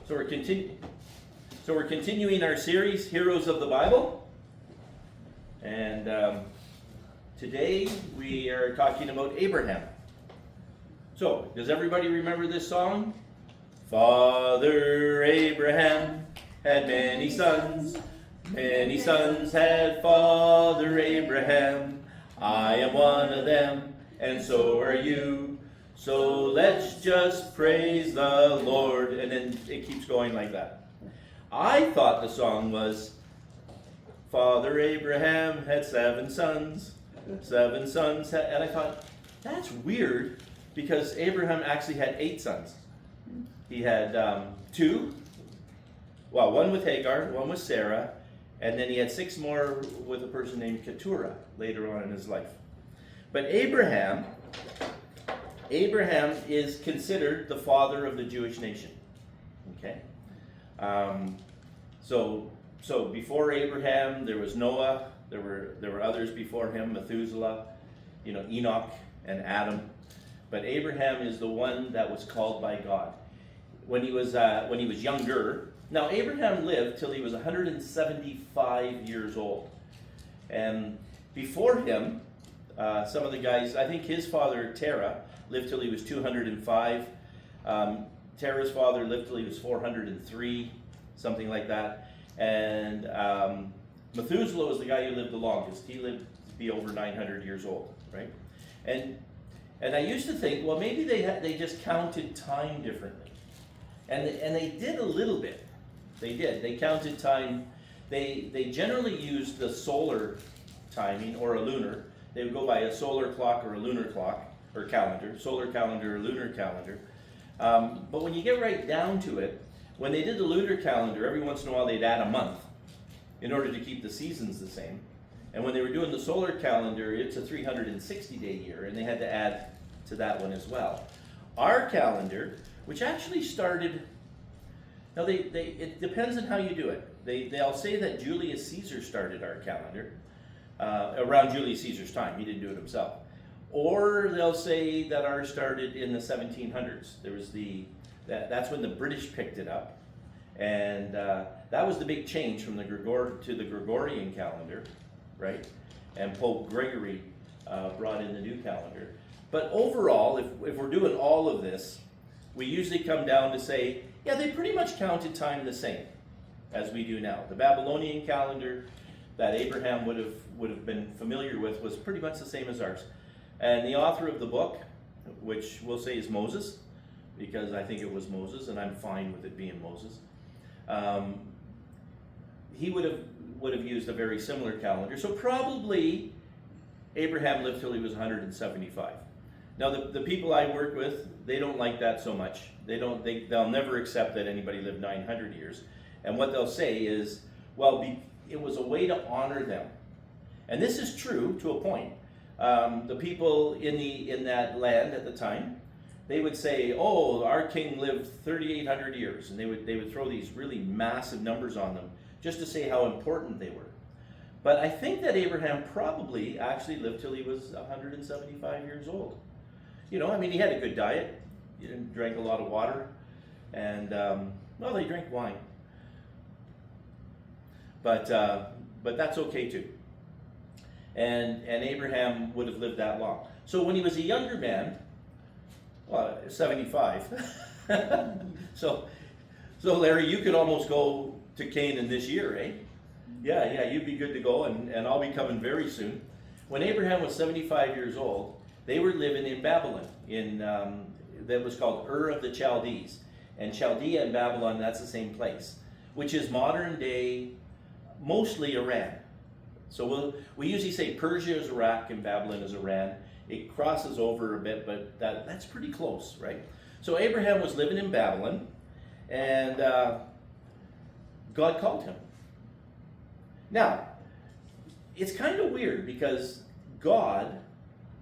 So we're continuing our series, Heroes of the Bible, and today we are talking about Abraham. So, does everybody remember this song? Father Abraham had many sons had Father Abraham. I am one of them, and so are you. So let's just praise the Lord. And then it keeps going like that. I thought the song was, Father Abraham had 7 sons. And I thought, that's weird, because Abraham actually had 8 sons. He had 2, well, one with Hagar, one with Sarah, and then he had 6 more with a person named Keturah later on in his life. But Abraham is considered the father of the Jewish nation. Okay, so before Abraham there was Noah. There were others before him, Methuselah, Enoch and Adam. But Abraham is the one that was called by God when he was younger. Now Abraham lived till he was 175 years old, and before him, some of the guys, I think his father Terah lived till he was 205. Terah's father lived till he was 403, something like that. And Methuselah was the guy who lived the longest. He lived to be over 900 years old, right? And I used to think, well, maybe they just counted time differently, and they did a little bit. They did. They counted time. They generally used the solar timing or a lunar. They would go by a solar clock or a lunar clock or calendar, solar calendar or lunar calendar. But when you get right down to it, when they did the lunar calendar, every once in a while they'd add a month in order to keep the seasons the same. And when they were doing the solar calendar, it's a 360-day year, and they had to add to that one as well. Our calendar, which actually started, now it depends on how you do it. They'll say that Julius Caesar started our calendar around Julius Caesar's time. He didn't do it himself. Or they'll say that ours started in the 1700s. There was that's when the British picked it up, and that was the big change from the Gregorian calendar, right? And Pope Gregory brought in the new calendar. But overall, if we're doing all of this, we usually come down to say, yeah, they pretty much counted time the same as we do now. The Babylonian calendar that Abraham would have been familiar with was pretty much the same as ours. And the author of the book, which we'll say is Moses, because I think it was Moses, and I'm fine with it being Moses, he would have used a very similar calendar. So probably Abraham lived till he was 175. Now the people I work with, they don't like that so much. They'll never accept that anybody lived 900 years. And what they'll say is, well, it was a way to honor them. And this is true to a point. The people in that land at the time, they would say, oh, our king lived 3,800 years. And they would throw these really massive numbers on them just to say how important they were. But I think that Abraham probably actually lived till he was 175 years old. He had a good diet. He drank a lot of water. And, they drank wine. But that's okay too. And Abraham would have lived that long. So when he was a younger man, 75. So Larry, you could almost go to Canaan this year, eh? Yeah, you'd be good to go, and I'll be coming very soon. When Abraham was 75 years old, they were living in Babylon, that was called Ur of the Chaldees. And Chaldea and Babylon, that's the same place, which is modern day, mostly Iran. So we usually say Persia is Iraq and Babylon is Iran. It crosses over a bit, but that's pretty close, right? So Abraham was living in Babylon, and God called him. Now, it's kind of weird because God,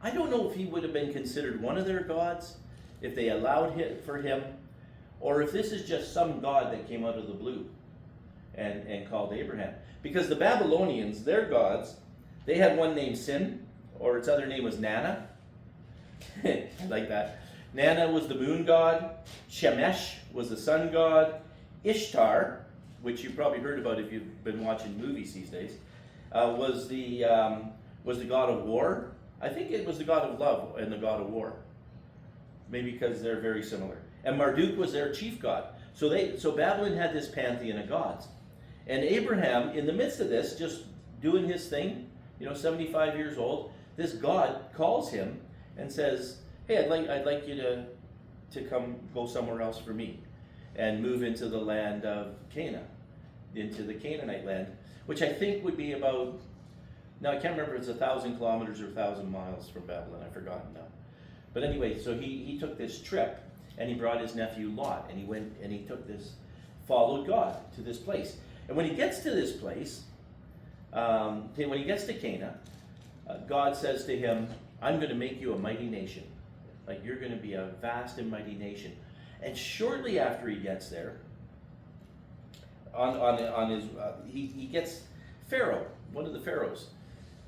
I don't know if he would have been considered one of their gods if they allowed it for him, or if this is just some god that came out of the blue and called Abraham. Because the Babylonians, their gods, they had one named Sin, or its other name was Nana. Like that. Nana was the moon god. Shemesh was the sun god. Ishtar, which you probably heard about if you've been watching movies these days, was the god of war. I think it was the god of love and the god of war. Maybe because they're very similar. And Marduk was their chief god. So Babylon had this pantheon of gods. And Abraham, in the midst of this, just doing his thing, 75 years old, this God calls him and says, "Hey, I'd like you to come go somewhere else for me, and move into the land of Canaan, into the Canaanite land," which I think would be about, now I can't remember if it's 1,000 kilometers or 1,000 miles from Babylon. I've forgotten now. But anyway, so he took this trip, and he brought his nephew Lot, and he went and he followed God to this place. And when he gets to this place, when he gets to Canaan, God says to him, "I'm going to make you a mighty nation. Like, you're going to be a vast and mighty nation." And shortly after he gets there, he gets Pharaoh, one of the pharaohs.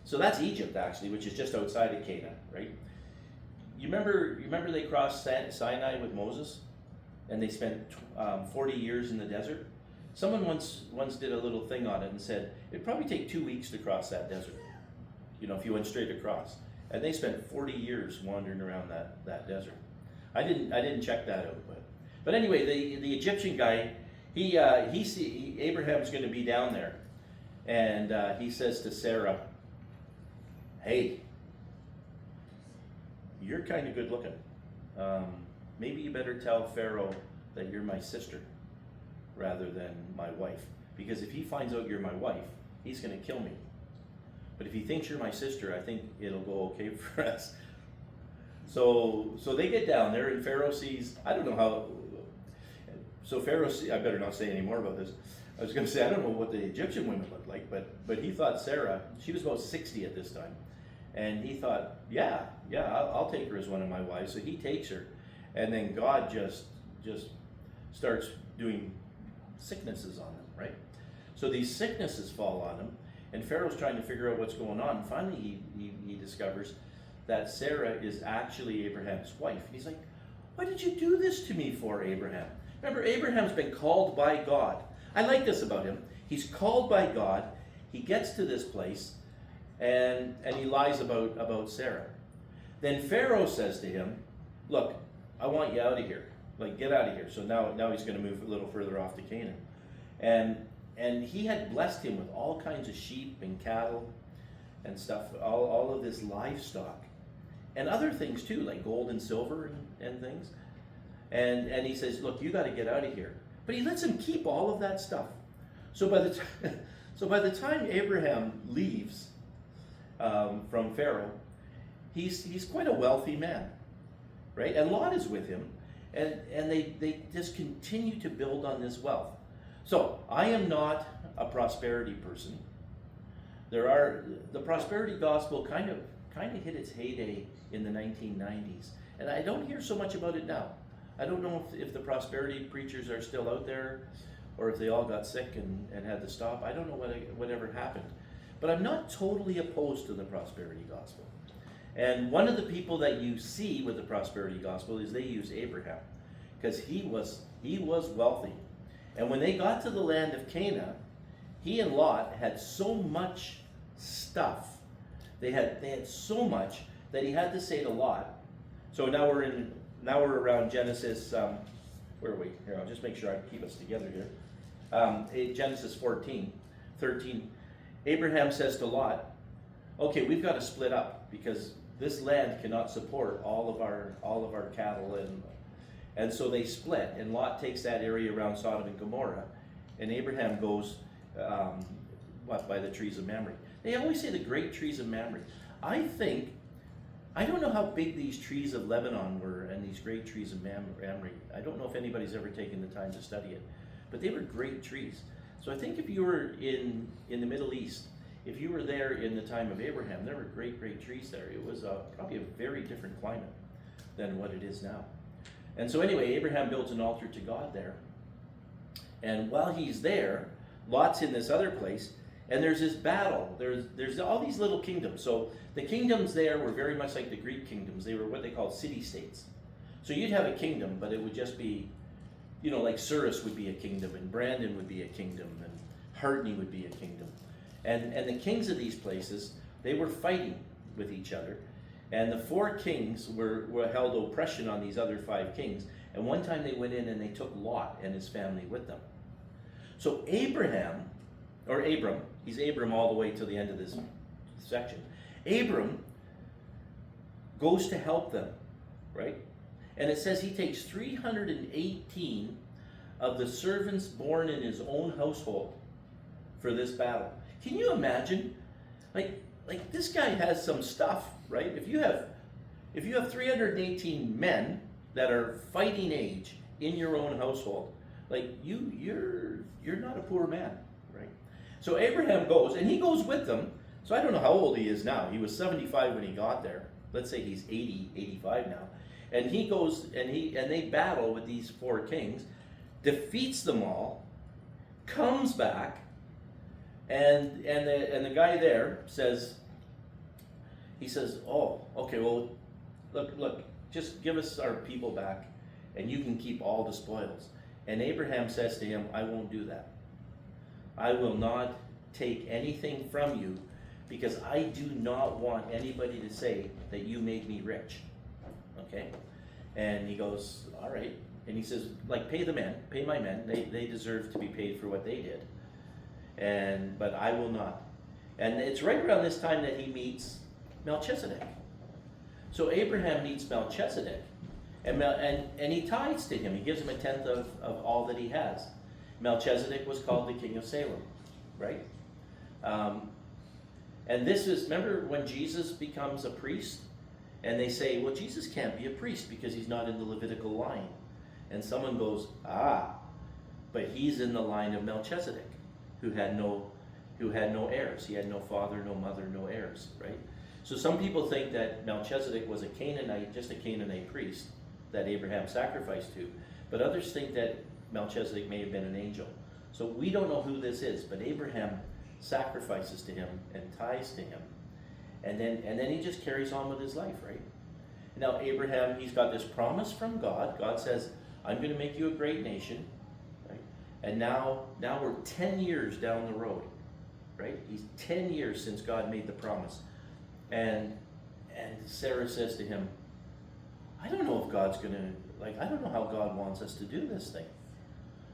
So that's Egypt, actually, which is just outside of Canaan, right? You remember they crossed Sinai with Moses, and they spent 40 years in the desert. Someone once did a little thing on it and said it'd probably take 2 weeks to cross that desert, if you went straight across. And they spent 40 years wandering around that desert. I didn't check that out, but anyway, the Egyptian guy, Abraham's going to be down there, and he says to Sarah, "Hey, you're kind of good looking. Maybe you better tell Pharaoh that you're my sister rather than my wife. Because if he finds out you're my wife, he's going to kill me. But if he thinks you're my sister, I think it'll go okay for us." So they get down there, and Pharaoh sees, I don't know how, so Pharaoh I better not say any more about this. I was going to say, I don't know what the Egyptian women looked like, but he thought Sarah, she was about 60 at this time. And he thought, yeah, I'll take her as one of my wives. So he takes her, and then God just starts doing sicknesses on them, right? So these sicknesses fall on him, and Pharaoh's trying to figure out what's going on. And finally, he discovers that Sarah is actually Abraham's wife. And he's like, "What did you do this to me for, Abraham?" Remember, Abraham's been called by God. I like this about him. He's called by God. He gets to this place, and he lies about Sarah. Then Pharaoh says to him, "Look, I want you out of here. Like, get out of here." So now he's going to move a little further off to Canaan. And he had blessed him with all kinds of sheep and cattle and stuff, all of this livestock. And other things too, like gold and silver and things. And he says, "Look, you got to get out of here." But he lets him keep all of that stuff. So by the time Abraham leaves from Pharaoh, he's quite a wealthy man, right? And Lot is with him, and they just continue to build on this wealth. So I am not a prosperity person. The prosperity gospel kind of hit its heyday in the 1990s, and I don't hear so much about it now. I don't know if the prosperity preachers are still out there, or if they all got sick and had to stop. I don't know whatever happened. But I'm not totally opposed to the prosperity gospel. And one of the people that you see with the prosperity gospel is they use Abraham, because he was wealthy. And when they got to the land of Canaan, he and Lot had so much stuff. They had so much that he had to say to Lot. So now we're around Genesis. Where are we? Here, I'll just make sure I keep us together here. Genesis 13. Abraham says to Lot, "Okay, we've got to split up because this land cannot support all of our cattle and so they split, and Lot takes that area around Sodom and Gomorrah, and Abraham goes by the trees of Mamre." They always say the great trees of Mamre. I don't know how big these trees of Lebanon were and these great trees of Mamre. I don't know if anybody's ever taken the time to study it, but they were great trees. So I think if you were in the Middle East, if you were there in the time of Abraham, there were great trees there. It was probably a very different climate than what it is now. And so anyway, Abraham builds an altar to God there. And while he's there, Lot's in this other place, and there's this battle. There's all these little kingdoms. So the kingdoms there were very much like the Greek kingdoms. They were what they called city-states. So you'd have a kingdom, but it would just be like Surus would be a kingdom, and Brandon would be a kingdom, and Hartney would be a kingdom. And the kings of these places, they were fighting with each other. And the 4 kings were held oppression on these other 5 kings. And one time they went in and they took Lot and his family with them. So Abram, he's Abram all the way to the end of this section. Abram goes to help them, right? And it says he takes 318 of the servants born in his own household for this battle. Can you imagine? Like this guy has some stuff, right? If you have 318 men that are fighting age in your own household, like you're not a poor man, right? So Abraham goes, and he goes with them. So I don't know how old he is now. He was 75 when he got there. Let's say he's 80, 85 now. And he goes and they battle with these 4 kings, defeats them all, comes back, and the guy there says, oh, okay, well, look, just give us our people back, and you can keep all the spoils. And Abraham says to him, I won't do that. I will not take anything from you, because I do not want anybody to say that you made me rich. Okay? And he goes, all right. And he says, like, pay my men. They deserve to be paid for what they did. But I will not. And it's right around this time that he meets Melchizedek. So Abraham meets Melchizedek, and he tithes to him. He gives him a tenth of all that he has. Melchizedek was called the king of Salem, right? And this is, remember when Jesus becomes a priest? And they say, well, Jesus can't be a priest because he's not in the Levitical line. And someone goes, but he's in the line of Melchizedek, who had no heirs. He had no father, no mother, no heirs, right? So some people think that Melchizedek was a Canaanite, just a Canaanite priest that Abraham sacrificed to. But others think that Melchizedek may have been an angel. So we don't know who this is, but Abraham sacrifices to him and tithes to him. And then he just carries on with his life, right? Now Abraham, he's got this promise from God. God says, I'm going to make you a great nation, right? And now we're 10 years down the road, right? He's 10 years since God made the promise. And Sarah says to him, I don't know if God's going to, I don't know how God wants us to do this thing.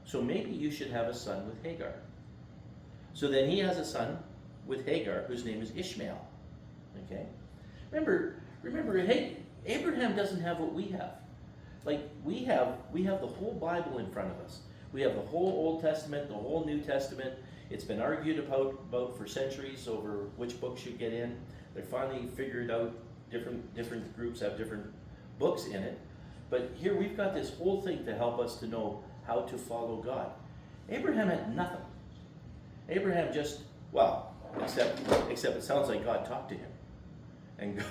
So maybe you should have a son with Hagar. So then he has a son with Hagar, whose name is Ishmael. Okay? Remember, hey, Abraham doesn't have what we have. We have the whole Bible in front of us. We have the whole Old Testament, the whole New Testament. It's been argued about for centuries over which book should get in. They finally figured out different groups have different books in it. But here we've got this whole thing to help us to know how to follow God. Abraham had nothing. Abraham just, except it sounds like God talked to him. And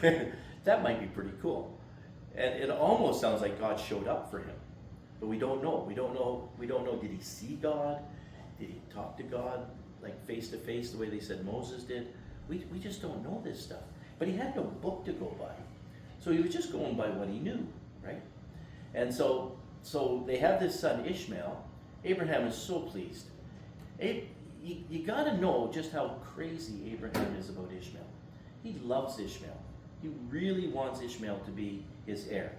that might be pretty cool. And it almost sounds like God showed up for him. But we don't know. We don't know, did he see God? Did he talk to God like face to face the way they said Moses did? We just don't know this stuff. But he had no book to go by. So he was just going by what he knew, right? And so they have this son Ishmael. Abraham is so pleased. You got to know just how crazy Abraham is about Ishmael. He loves Ishmael. He really wants Ishmael to be his heir.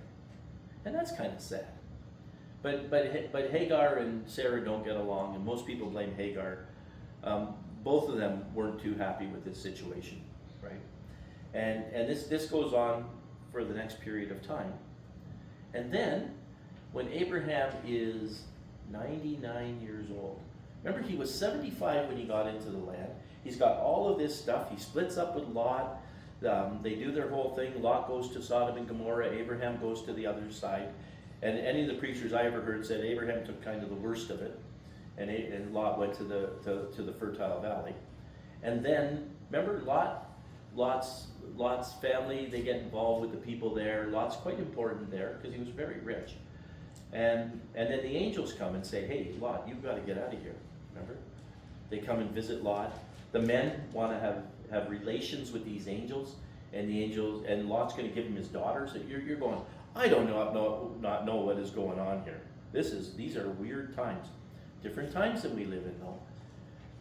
And that's kind of sad. But Hagar and Sarah don't get along, and most people blame Hagar. Both of them weren't too happy with this situation, right? And this goes on for the next period of time. And then, when Abraham is 99 years old, remember he was 75 when he got into the land. He's got all of this stuff. He splits up with Lot. They do their whole thing. Lot goes to Sodom and Gomorrah. Abraham goes to the other side. And any of the preachers I ever heard said Abraham took kind of the worst of it, and Lot went to the fertile valley. And then remember Lot's family, they get involved with the people there. Lot's quite important there because he was very rich. And then the angels come and say, hey, Lot, you've got to get out of here. Remember? They come and visit Lot. The men want to have relations with these angels, and Lot's going to give him his daughters. You're going, I don't not know what is going on here. These are weird times. Different times than we live in though.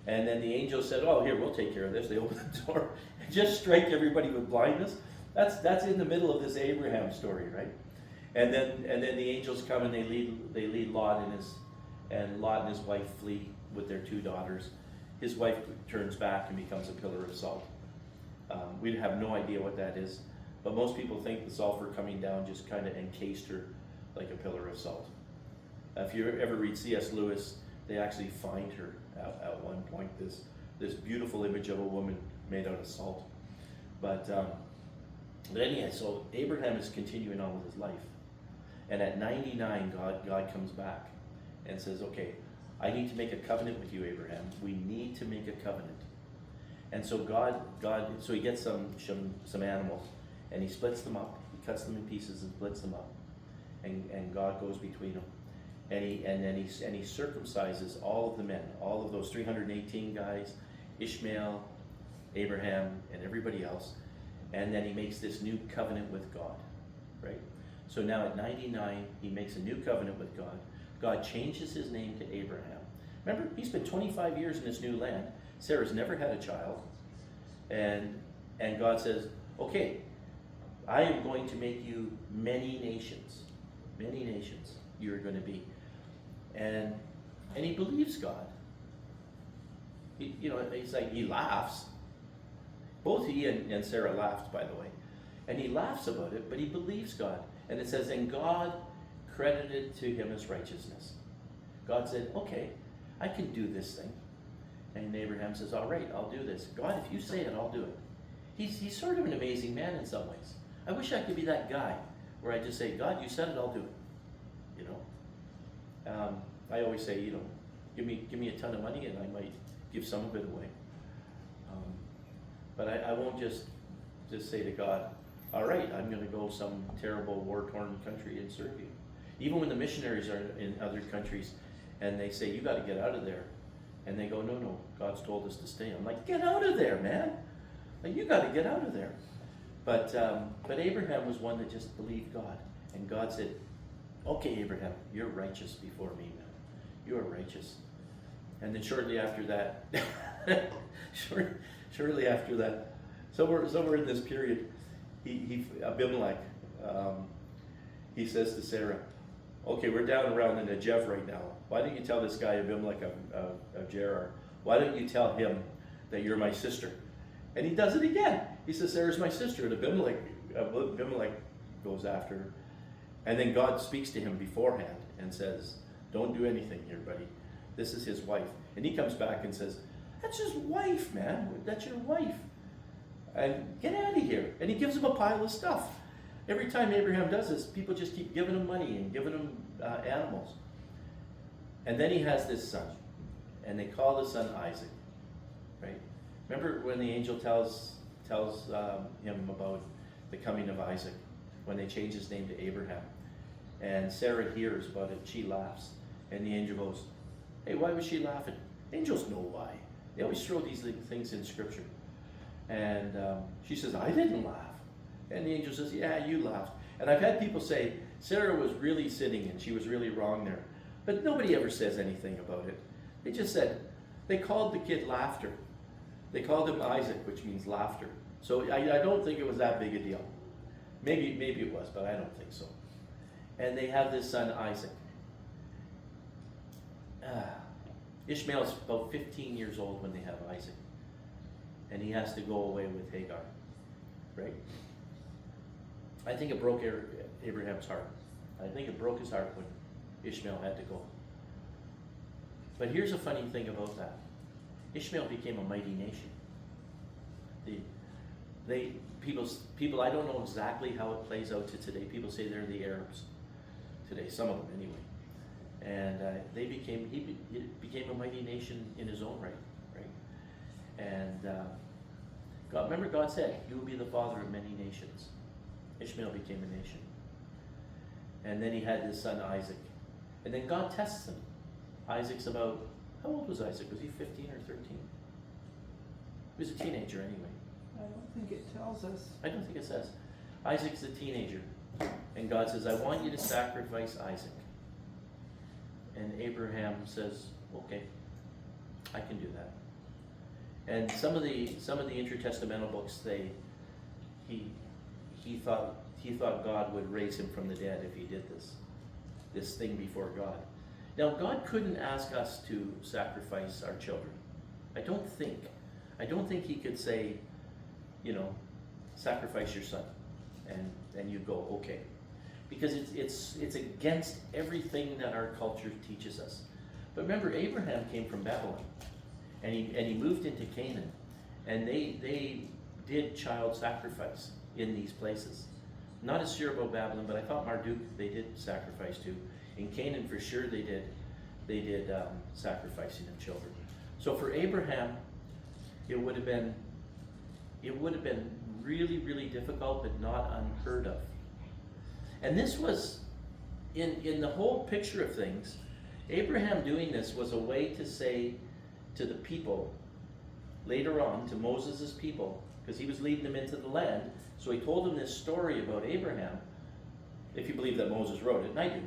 And then the angel said, oh, here, we'll take care of this. They opened the door and just strike everybody with blindness. That's in the middle of this Abraham story, right? And then the angels come and they lead Lot and his wife flee with their 2 daughters. His wife turns back and becomes a pillar of salt. We have no idea what that is, but most people think the sulfur coming down just kind of encased her like a pillar of salt. If you ever read C.S. Lewis, they actually find her at one point, this beautiful image of a woman made out of salt. But anyhow, so Abraham is continuing on with his life. And at 99, God comes back and says, okay, I need to make a covenant with you, Abraham. We need to make a covenant. And so so he gets some animals, and he splits them up. He cuts them in pieces and splits them up. And God goes between them. And he circumcises all of the men, all of those 318 guys, Ishmael, Abraham, and everybody else. And then he makes this new covenant with God, right? So now at 99, he makes a new covenant with God. God changes his name to Abraham. Remember, he's been 25 years in this new land. Sarah's never had a child. And God says, okay, I am going to make you many nations. Many nations you're going to be. And he believes God. He's like, he laughs. Both he and Sarah laughed, by the way. And he laughs about it, but he believes God. And it says, and God credited to him as righteousness. God said, okay, I can do this thing. And Abraham says, all right, I'll do this. God, if you say it, I'll do it. He's sort of an amazing man in some ways. I wish I could be that guy where I just say, God, you said it, I'll do it. I always say, give me a ton of money and I might give some of it away. But I won't just say to God, all right, I'm going to go some terrible war-torn country and serve you. Even when the missionaries are in other countries and they say, you got to get out of there. And they go, no, God's told us to stay. I'm like, get out of there, man. Like, you got to get out of there. But Abraham was one that just believed God. And God said, okay, Abraham, you're righteous before me, man. You are righteous. And then shortly after that, shortly after that, somewhere in this period, Abimelech, he says to Sarah, okay, we're down around in Negev right now. Why don't you tell this guy Abimelech of Gerar, why don't you tell him that you're my sister? And he does it again. He says, Sarah's my sister. And Abimelech goes after her. And then God speaks to him beforehand and says, don't do anything here, buddy. This is his wife. And he comes back and says, that's his wife, man. That's your wife. And get out of here. And he gives him a pile of stuff. Every time Abraham does this, people just keep giving him money and giving him animals. And then he has this son. And they call the son Isaac. Right? Remember when the angel tells him about the coming of Isaac, when they change his name to Abraham. And Sarah hears about it, she laughs. And the angel goes, hey, why was she laughing? Angels know why. They always throw these things in scripture. And she says, I didn't laugh. And the angel says, yeah, you laughed. And I've had people say, Sarah was really sinning and she was really wrong there. But nobody ever says anything about it. They just said, they called the kid Laughter. They called him Isaac, which means laughter. So I don't think it was that big a deal. Maybe it was, but I don't think so. And they have this son, Isaac. Ishmael's about 15 years old when they have Isaac. And he has to go away with Hagar. Right? I think it broke Abraham's heart. I think it broke his heart when Ishmael had to go. But here's a funny thing about that. Ishmael became a mighty nation. People, I don't know exactly how it plays out to today. People say they're the Arabs today, some of them anyway. And he became a mighty nation in his own right? And remember God said, you will be the father of many nations. Ishmael became a nation. And then he had his son Isaac. And then God tests him. Isaac's about, how old was Isaac? Was he 15 or 13? He was a teenager anyway. I don't think it tells us. I don't think it says. Isaac's a teenager. And God says, I want you to sacrifice Isaac. And Abraham says, okay, I can do that. And some of the intertestamental books, he thought God would raise him from the dead if he did this thing before God. Now, God couldn't ask us to sacrifice our children. I don't think he could say, sacrifice your son, and you go, okay. Because it's against everything that our culture teaches us. But remember, Abraham came from Babylon, and he moved into Canaan, and they did child sacrifice in these places. Not as sure about Babylon, but I thought Marduk they did sacrifice too. In Canaan, for sure, they did sacrificing of children. So for Abraham, it would have been really, really difficult, but not unheard of. And this was, in the whole picture of things, Abraham doing this was a way to say to the people, later on, to Moses' people, because he was leading them into the land, so he told them this story about Abraham, if you believe that Moses wrote it, and I do,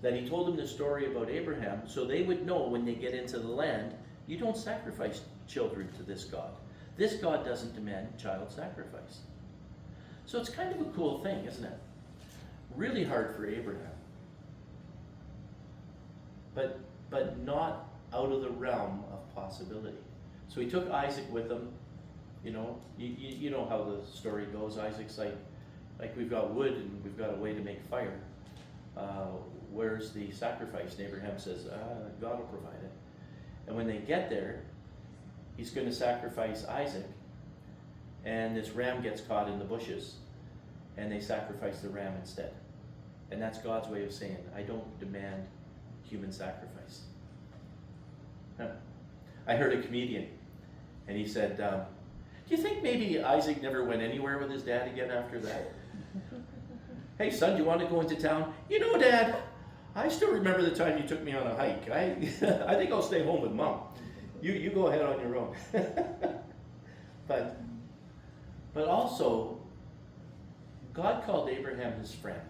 that he told them this story about Abraham, so they would know when they get into the land, you don't sacrifice children to this God. This God doesn't demand child sacrifice. So it's kind of a cool thing, isn't it? Really hard for Abraham, but not out of the realm of possibility. So he took Isaac with him. You know how the story goes. Isaac's like we've got wood and we've got a way to make fire. Where's the sacrifice? And Abraham says, God will provide it. And when they get there, he's going to sacrifice Isaac, and this ram gets caught in the bushes, and they sacrifice the ram instead. And that's God's way of saying, I don't demand human sacrifice. I heard a comedian, and he said, do you think maybe Isaac never went anywhere with his dad again after that? Hey son, do you want to go into town? Dad, I still remember the time you took me on a hike. I think I'll stay home with mom. You go ahead on your own. But also, God called Abraham his friend.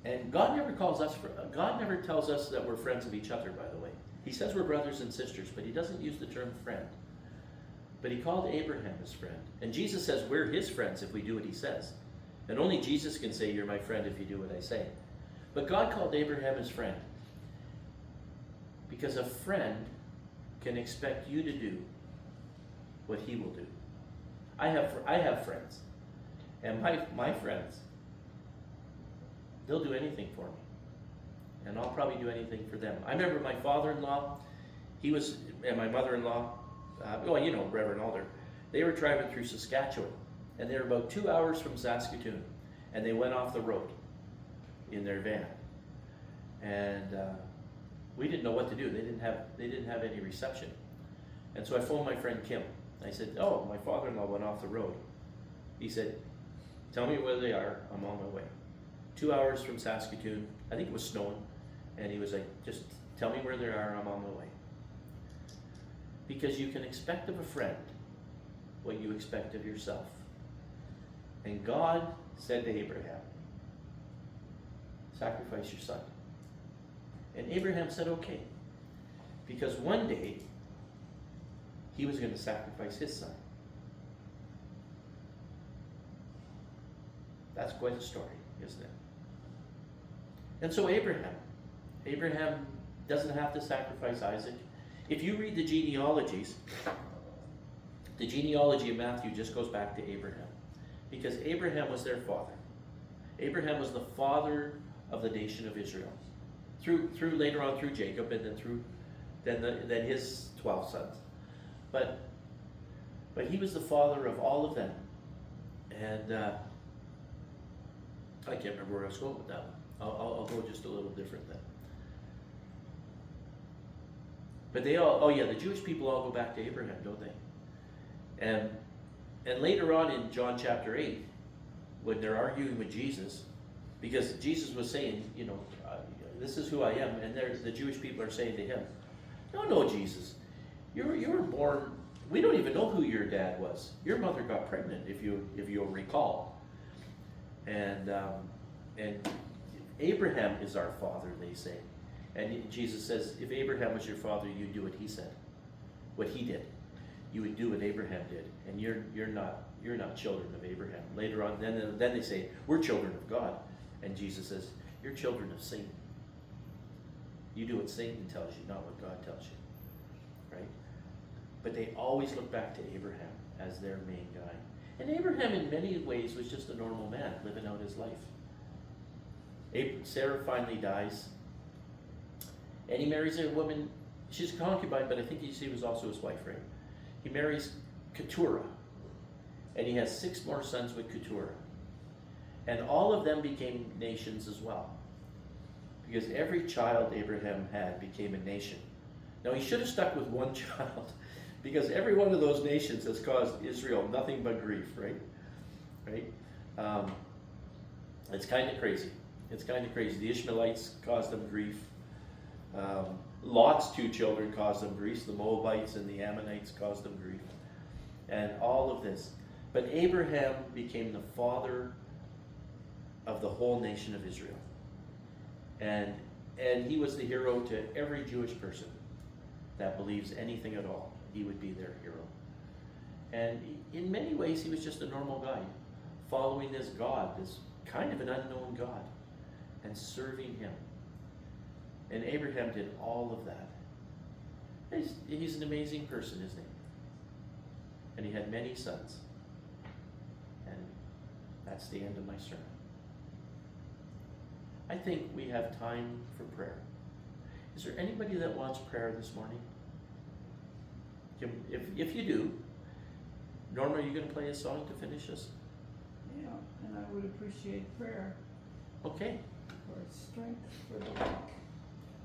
And God never tells us that we're friends of each other, by the way. He says we're brothers and sisters, but he doesn't use the term friend. But he called Abraham his friend. And Jesus says we're his friends if we do what he says. And only Jesus can say you're my friend if you do what I say. But God called Abraham his friend. Because a friend can expect you to do what he will do. I have friends. And my friends, they'll do anything for me. And I'll probably do anything for them. I remember my father-in-law, and my mother-in-law, Reverend Alder, they were driving through Saskatchewan. And they were about 2 hours from Saskatoon. And they went off the road in their van. And we didn't know what to do. They didn't have any reception. And so I phoned my friend Kim. I said, oh, my father-in-law went off the road. He said, tell me where they are. I'm on my way. 2 hours from Saskatoon. I think it was snowing. And he was like, just tell me where they are. I'm on my way. Because you can expect of a friend what you expect of yourself. And God said to Abraham, sacrifice your son. And Abraham said, okay. Because one day, he was going to sacrifice his son. That's quite a story, isn't it? And so Abraham doesn't have to sacrifice Isaac. If you read the genealogies, the genealogy of Matthew just goes back to Abraham. Because Abraham was their father. Abraham was the father of the nation of Israel. Through later on through Jacob, and then his 12 sons. But he was the father of all of them. And I can't remember where I was going with that one. I'll go just a little different then. But the Jewish people all go back to Abraham, don't they? And later on in John chapter 8, when they're arguing with Jesus, because Jesus was saying, this is who I am, and the Jewish people are saying to him, no, Jesus, you were born, we don't even know who your dad was. Your mother got pregnant, if you'll recall. And Abraham is our father, they say. And Jesus says, if Abraham was your father, you'd do what he said, what he did. You would do what Abraham did, and you're not children of Abraham. Later on, then they say, we're children of God. And Jesus says, you're children of Satan. You do what Satan tells you, not what God tells you. Right? But they always look back to Abraham as their main guy. And Abraham in many ways was just a normal man living out his life. Sarah finally dies. And he marries a woman, she's a concubine, but I think she was also his wife, right? He marries Keturah. And he has 6 more sons with Keturah. And all of them became nations as well. Because every child Abraham had became a nation. Now he should have stuck with one child, because every one of those nations has caused Israel nothing but grief, right? Right? It's kind of crazy. It's kind of crazy. The Ishmaelites caused them grief. Lot's 2 children caused them grief. The Moabites and the Ammonites caused them grief. And all of this. But Abraham became the father of the whole nation of Israel. And he was the hero to every Jewish person that believes anything at all. He would be their hero. And in many ways, he was just a normal guy, following this God, this kind of an unknown God, and serving him. And Abraham did all of that. He's an amazing person, isn't he? And he had many sons. And that's the end of my sermon. I think we have time for prayer. Is there anybody that wants prayer this morning? If you do, Norma, are you going to play a song to finish us? Yeah, and I would appreciate prayer Okay. for strength for the